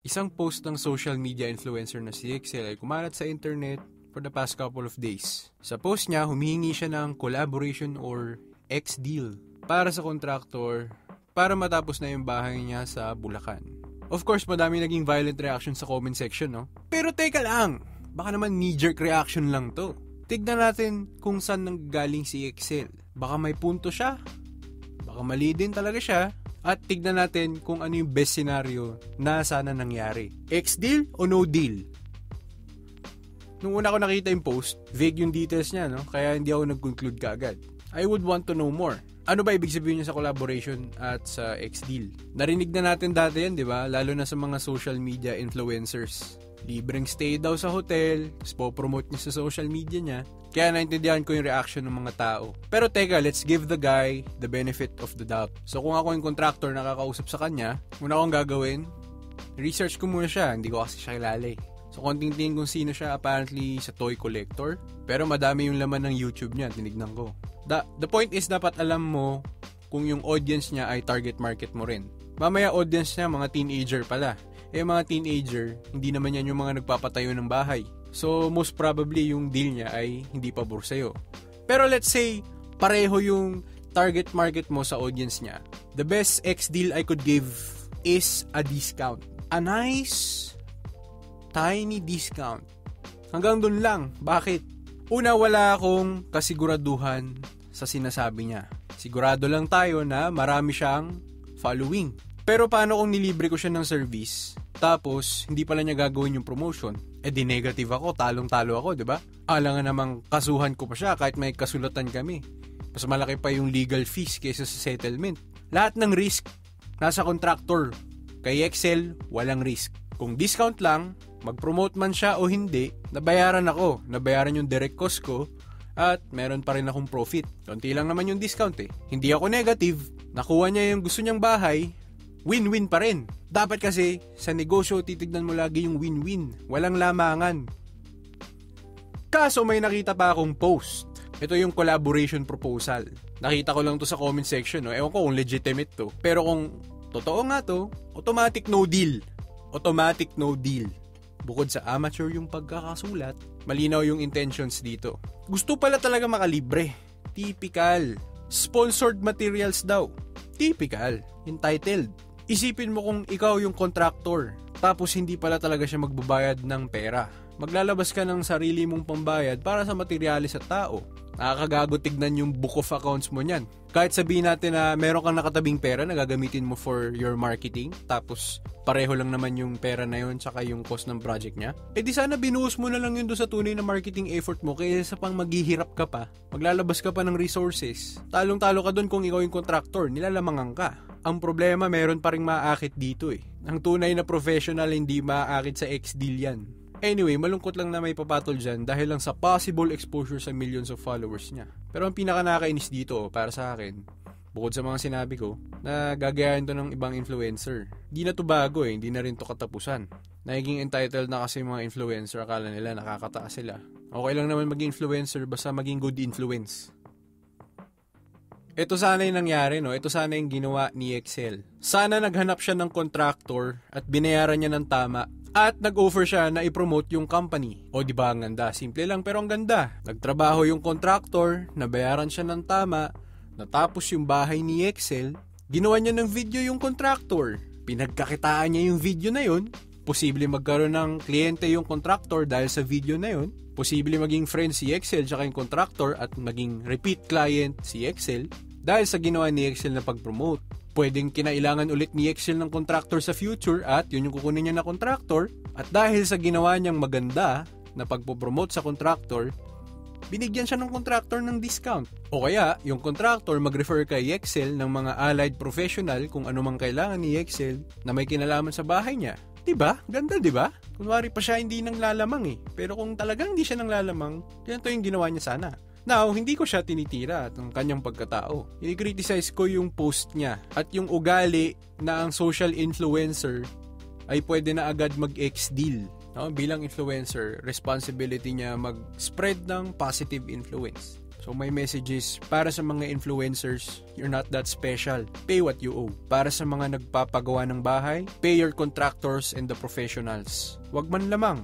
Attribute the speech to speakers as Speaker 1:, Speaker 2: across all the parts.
Speaker 1: Isang post ng social media influencer na si Excel ay kumalat sa internet for the past couple of days. Sa post niya, humihingi siya ng collaboration or X-deal para sa contractor para matapos na yung bahay niya sa Bulacan. Of course, madami naging violent reaction sa comment section, no? Pero teka lang, baka naman knee-jerk reaction lang to. Tignan natin kung saan nanggaling si Excel. Baka may punto siya, baka mali din talaga siya. At tignan natin kung ano yung best scenario na sana nangyari. X-deal o no deal? Nung una ko nakita yung post, vague yung details niya, no? Kaya hindi ako nag-conclude kaagad. I would want to know more. Ano ba ibig sabihin niya sa collaboration at sa X-deal? Narinig na natin dati yan, di ba? Lalo na sa mga social media influencers. Libreng stay daw sa hotel, po-promote niya sa social media niya. Kaya naintindihan ko yung reaction ng mga tao. Pero teka, let's give the guy the benefit of the doubt. So kung ako yung contractor na kakausap sa kanya, una akong gagawin, research ko muna siya. Hindi ko kasi siya kilala eh. So konting tingin kung sino siya, apparently sa toy collector. Pero madami yung laman ng YouTube niya, tinignan ko. The point is, dapat alam mo kung yung audience niya ay target market mo rin. Mamaya audience niya, mga teenager pala. Mga teenager, hindi naman yan yung mga nagpapatayo ng bahay. So, most probably, yung deal niya ay hindi pabor sa'yo. Pero let's say, pareho yung target market mo sa audience niya. The best X-deal I could give is a discount. A nice, tiny discount. Hanggang dun lang. Bakit? Una, wala akong kasiguraduhan sa sinasabi niya. Sigurado lang tayo na marami siyang following. Pero paano kung nilibre ko siya ng service, tapos hindi pala niya gagawin yung promotion? Di negative ako, talong-talo ako, di ba? Alangan namang kasuhan ko pa siya kahit may kasulatan kami. Mas malaki pa yung legal fees kaysa sa settlement. Lahat ng risk nasa contractor. Kay Excel, walang risk. Kung discount lang, mag-promote man siya o hindi, nabayaran ako. Nabayaran yung direct cost ko at meron pa rin akong profit. Konti lang naman yung discount eh. Hindi ako negative. Nakuha niya yung gusto niyang bahay, win-win pa rin. Dapat kasi, sa negosyo, titignan mo lagi yung win-win. Walang lamangan. Kaso may nakita pa akong post. Ito yung collaboration proposal. Nakita ko lang to sa comment section. No? Ewan ko kung legitimate to. Pero kung totoo nga to, automatic no deal. Automatic no deal. Bukod sa amateur yung pagkakasulat, malinaw yung intentions dito. Gusto pala talaga makalibre. Typical. Sponsored materials daw. Typical. Entitled. Isipin mo kung ikaw yung contractor, tapos hindi pala talaga siya magbabayad ng pera. Maglalabas ka ng sarili mong pambayad para sa materyales at tao. Nakakagago tignan yung book of accounts mo niyan. Kahit sabihin natin na meron kang nakatabing pera na gagamitin mo for your marketing, tapos pareho lang naman yung pera na yun tsaka yung cost ng project niya, di sana binuhos mo na lang yun doon sa tunay na marketing effort mo kaysa pang maghihirap ka pa, maglalabas ka pa ng resources. Talong-talo ka doon kung ikaw yung contractor, nilalamangan ka. Ang problema, meron pa ring maaakit dito eh. Ang tunay na professional hindi maaakit sa X-deal yan. Anyway, malungkot lang na may papatol dyan dahil lang sa possible exposure sa millions of followers niya. Pero ang pinaka-nakakainis dito, para sa akin, bukod sa mga sinabi ko, na gagayahin to ng ibang influencer. Di na to bago eh, hindi na rin to katapusan. Naging entitled na kasi mga influencer, akala nila nakakataas sila. Okay lang naman maging influencer basta maging good influence. Ito sana yung nangyari, no? Ito sana yung ginawa ni Excel. Sana naghanap siya ng contractor at binayaran niya ng tama at nag-offer siya na i-promote yung company. O diba ang ganda? Simple lang pero ang ganda. Nagtrabaho yung contractor, nabayaran siya ng tama, natapos yung bahay ni Excel, ginawa niya ng video yung contractor. Pinagkakitaan niya yung video na yun. Posible magkaroon ng kliyente yung contractor dahil sa video na yun. Posible maging friend si Excel tsaka yung contractor at maging repeat client si Excel dahil sa ginawa ni Excel na pag-promote. Pwedeng kinailangan ulit ni Excel ng contractor sa future at yun yung kukunin niya na contractor. At dahil sa ginawa niyang maganda na pagpo-promote sa contractor, binigyan siya ng contractor ng discount. O kaya, yung contractor mag-refer kay Excel ng mga allied professional kung ano mang kailangan ni Excel na may kinalaman sa bahay niya. Diba? Ganda, diba? Kunwari pa siya hindi nang lalamang eh. Pero kung talagang hindi siya nang lalamang, ganito yung ginawa niya sana. Now, hindi ko siya tinitira at ang kanyang pagkatao. I-criticize ko yung post niya at yung ugali na ang social influencer ay pwede na agad mag-X-deal. No? Bilang influencer, responsibility niya mag-spread ng positive influence. So my message is, para sa mga influencers, you're not that special. Pay what you owe. Para sa mga nagpapagawa ng bahay, pay your contractors and the professionals. Wag man lamang.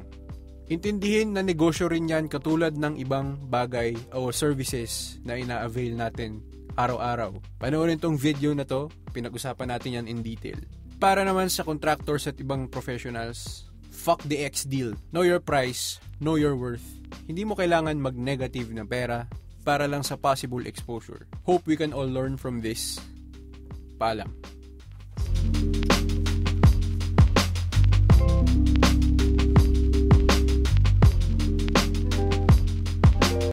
Speaker 1: Intindihin na negosyo rin yan katulad ng ibang bagay o services na ina-avail natin araw-araw. Panoorin tong video na to, pinag-usapan natin yan in detail. Para naman sa contractors at ibang professionals, fuck the X deal. Know your price, know your worth. Hindi mo kailangan mag-negative na pera para lang sa possible exposure. Hope we can all learn from this. Paalam.